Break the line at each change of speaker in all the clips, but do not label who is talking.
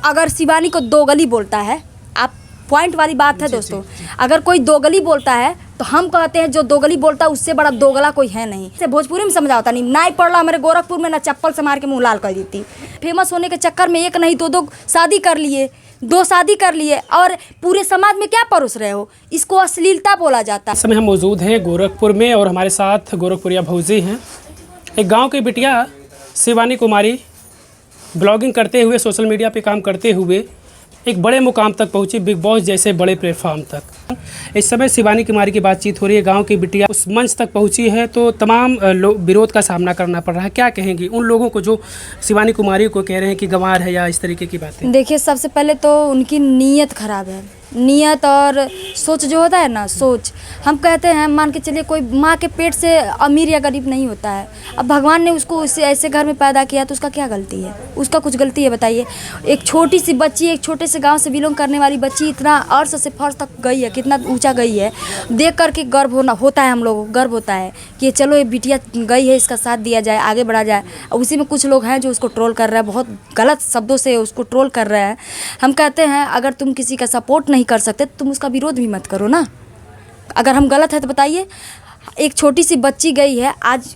अगर शिवानी को दो गली बोलता है, आप पॉइंट वाली बात है दोस्तों, अगर कोई दो गली बोलता है तो हम कहते हैं जो दो गली बोलता है उससे बड़ा दोगला कोई है नहीं। से भोजपुरी में समझाता नहीं ना ही पड़ रहा मेरे गोरखपुर में ना चप्पल से मार के मुँह लाल कर देती। फेमस होने के चक्कर में एक नहीं दो शादी कर लिए, दो शादी कर लिए और पूरे समाज में क्या परोस रहे हो, इसको अश्लीलता बोला जाता है।
इस समय हम मौजूद हैं गोरखपुर में और हमारे साथ गोरखपुरिया भौजी हैं। एक गांव की बिटिया शिवानी कुमारी ब्लॉगिंग करते हुए, सोशल मीडिया पे काम करते हुए एक बड़े मुकाम तक पहुंची, बिग बॉस जैसे बड़े प्लेटफॉर्म तक। इस समय शिवानी कुमारी की बातचीत हो रही है। गांव की बिटिया उस मंच तक पहुंची है तो तमाम विरोध का सामना करना पड़ रहा है। क्या कहेंगी उन लोगों को जो शिवानी कुमारी को कह रहे हैं कि गंवार है या इस तरीके की बातें?
देखिए, सबसे पहले तो उनकी नीयत खराब है। नीयत और सोच जो होता है ना, सोच हम कहते हैं, मान के चलिए कोई माँ के पेट से अमीर या गरीब नहीं होता है। अब भगवान ने उसको ऐसे घर में पैदा किया तो उसका क्या गलती है? उसका कुछ गलती है बताइए? एक छोटी सी बच्ची, एक छोटे से गांव से बिलोंग करने वाली बच्ची इतना अर्श से फर्श तक गई है, कितना ऊंचा गई है, देख करके गर्व होता है। हम लोगों को गर्व होता है कि चलो ये बिटिया गई है, इसका साथ दिया जाए, आगे बढ़ा जाए। और उसी में कुछ लोग हैं जो उसको ट्रोल कर रहे हैं, बहुत गलत शब्दों से उसको ट्रोल कर रहे हैं। हम कहते हैं अगर तुम किसी का सपोर्ट नहीं कर सकते तुम उसका विरोध भी मत करो ना। अगर हम गलत है तो बताइए। एक छोटी सी बच्ची गई है, आज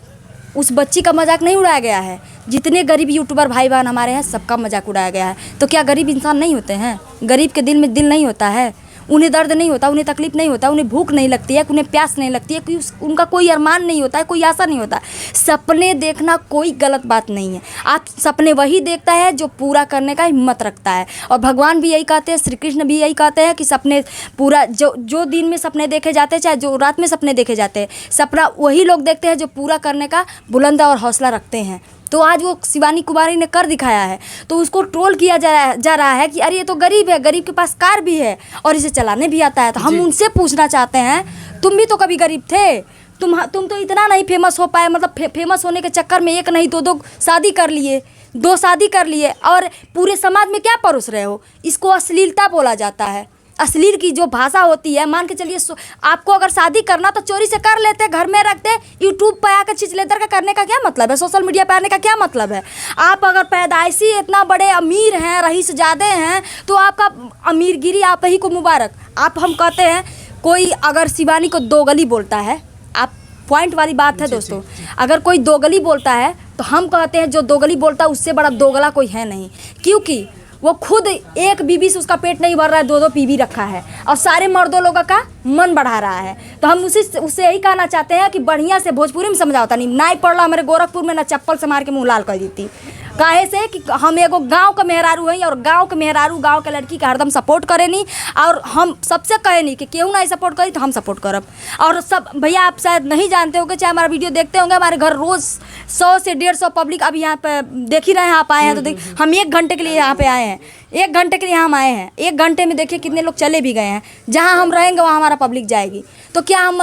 उस बच्ची का मजाक नहीं उड़ाया गया है। जितने गरीब यूट्यूबर भाई बहन हमारे हैं सबका मजाक उड़ाया गया है। तो क्या गरीब इंसान नहीं होते हैं? गरीब के दिल में दिल नहीं होता है? उन्हें दर्द नहीं होता, उन्हें तकलीफ नहीं होता, उन्हें भूख नहीं लगती है, उन्हें प्यास नहीं लगती है, कि उनका कोई अरमान नहीं होता है, कोई आशा नहीं होता। सपने देखना कोई गलत बात नहीं है। आप सपने वही देखता है जो पूरा करने का हिम्मत रखता है। और भगवान भी यही कहते हैं, श्री कृष्ण भी यही कहते हैं कि सपने पूरा जो दिन में सपने देखे जाते हैं, चाहे जो रात में सपने देखे जाते हैं, सपना वही लोग देखते हैं जो पूरा करने का बुलंद और हौसला रखते हैं। तो आज वो शिवानी कुमारी ने कर दिखाया है, तो उसको ट्रोल किया जा रहा है कि अरे ये तो गरीब है, गरीब के पास कार भी है और इसे चलाने भी आता है। तो हम उनसे पूछना चाहते हैं, तुम भी तो कभी गरीब थे। तुम तो इतना नहीं फेमस हो पाए, मतलब फेमस होने के चक्कर में एक नहीं दो शादी कर लिए, दो शादी कर लिए और पूरे समाज में क्या परोस रहे हो, इसको अश्लीलता बोला जाता है। अश्लील की जो भाषा होती है, मान के चलिए आपको अगर शादी करना तो चोरी से कर लेते, घर में रखते, यूट्यूब पे आकर छिछलेदर का करने का क्या मतलब है? सोशल मीडिया पे आने का क्या मतलब है? आप अगर पैदाइशी इतना बड़े अमीर हैं, रईस ज़्यादा हैं, तो आपका अमीरगिरी आप ही को मुबारक। हम कहते हैं कोई अगर शिवानी को दो गली बोलता है, आप पॉइंट वाली बात है दोस्तों, अगर कोई दो गली बोलता है तो हम कहते हैं जो दो गली बोलता है उससे बड़ा दोगला कोई है नहीं। क्योंकि वो खुद एक बीबी से उसका पेट नहीं भर रहा है, दो बीबी रखा है और सारे मर्दों लोगों का मन बढ़ा रहा है। तो हम उससे यही कहना चाहते हैं कि बढ़िया से भोजपुरी में समझाता नहीं ना ही पड़ रहा मेरे गोरखपुर में ना चप्पल से मार के मुँह लाल कर देती। काहे से कि हम एगो गांव का मेहरारू हैं और गांव के मेहरारू गांव के लड़की का हरदम सपोर्ट करे नहीं। और हम सबसे कहे नहीं कि केहू ना सपोर्ट करी तो हम सपोर्ट करब। और सब भैया आप शायद नहीं जानते होंगे, चाहे हमारा वीडियो देखते होंगे, हमारे घर रोज़ 100 से 150 पब्लिक अभी यहाँ पे देख ही रहे हैं। आप आए हैं तो हम 1 घंटे के लिए यहाँ पे आए हैं, 1 घंटे के लिए हम आए हैं। 1 घंटे में देखिए कितने लोग चले भी गए हैं। जहाँ हम रहेंगे वहाँ हमारा पब्लिक जाएगी। तो क्या हम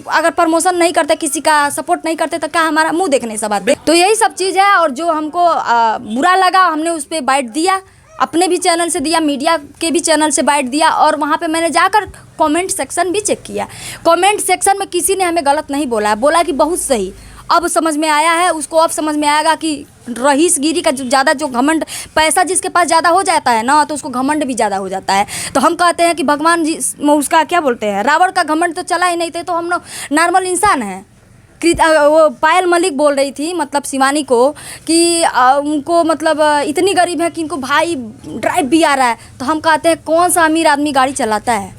अगर प्रमोशन नहीं करते, किसी का सपोर्ट नहीं करते, तो क्या हमारा मुंह देखने सब आते? तो यही सब चीज़ है। और जो हमको बुरा लगा हमने उस पर बाइट दिया, अपने भी चैनल से दिया, मीडिया के भी चैनल से बाइट दिया। और वहाँ पे मैंने जाकर कमेंट सेक्शन भी चेक किया। कमेंट सेक्शन में किसी ने हमें गलत नहीं बोला है, बोला कि बहुत सही। अब समझ में आया है उसको, अब समझ में आएगा कि रईसगिरी का जो ज़्यादा जो घमंड, पैसा जिसके पास ज़्यादा हो जाता है ना तो उसको घमंड भी ज़्यादा हो जाता है। तो हम कहते हैं कि भगवान जी उसका क्या बोलते हैं, रावण का घमंड तो चला ही नहीं थे, तो हम लोग नॉर्मल इंसान हैं। वो पायल मलिक बोल रही थी मतलब शिवानी को कि उनको मतलब इतनी गरीब है कि इनको भाई ड्राइव भी आ रहा है। तो हम कहते हैं कौन सा अमीर आदमी गाड़ी चलाता है?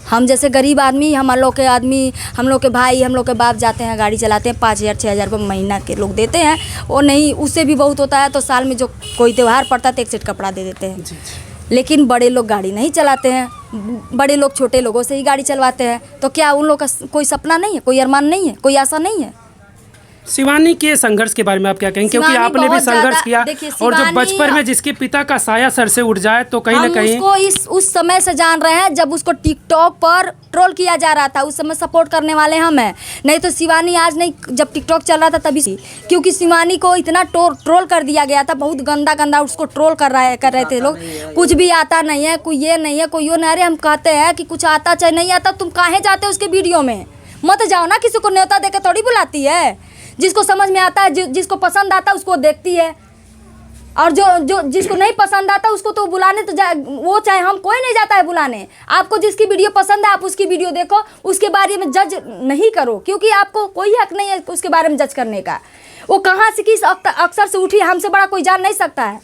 हम जैसे गरीब आदमी, हम लोग के आदमी, हम लोग के भाई, हम लोग के बाप जाते हैं गाड़ी चलाते हैं, 5,000-6,000 रुपये महीना के लोग देते हैं। वो नहीं, उससे भी बहुत होता है तो साल में जो कोई त्यौहार पड़ता है तो 1 सेट कपड़ा दे देते हैं। लेकिन बड़े लोग गाड़ी नहीं चलाते हैं, बड़े लोग छोटे लोगों से ही गाड़ी चलवाते हैं। तो क्या उन लोग का कोई सपना नहीं है, कोई अरमान नहीं है, कोई आशा नहीं है?
शिवानी के संघर्ष के बारे में आप क्या कहेंगे? क्योंकि आपने भी संघर्ष किया और जो बचपन में जिसके पिता का साया सर से उठ जाए तो कहीं ना कहीं
उसको उस समय से जान रहे हैं जब उसको टिकटॉक पर ट्रोल किया जा रहा था, उस समय सपोर्ट करने वाले हम हैं। नहीं तो शिवानी आज नहीं, जब टिकटॉक चल रहा था तभी से, क्योंकि शिवानी को इतना ट्रोल कर दिया गया था, बहुत गंदा उसको ट्रोल कर रहे थे लोग। कुछ भी आता नहीं है, कोई ये नहीं है, कोई यो नहीं। अरे हम कहते हैं कि कुछ आता चाहे नहीं आता, तुम काहे जाते उसके वीडियो में? मत जाओ ना, किसी को न्योता देकर थोड़ी बुलाती है। जिसको समझ में आता है, जिसको पसंद आता है उसको देखती है। और जो जो जिसको नहीं पसंद आता उसको तो बुलाने तो वो चाहे हम, कोई नहीं जाता है बुलाने। आपको जिसकी वीडियो पसंद है आप उसकी वीडियो देखो, उसके बारे में जज नहीं करो, क्योंकि आपको कोई हक नहीं है उसके बारे में जज करने का। वो कहाँ से किस अक्षर से उठी हमसे बड़ा कोई जान नहीं सकता है।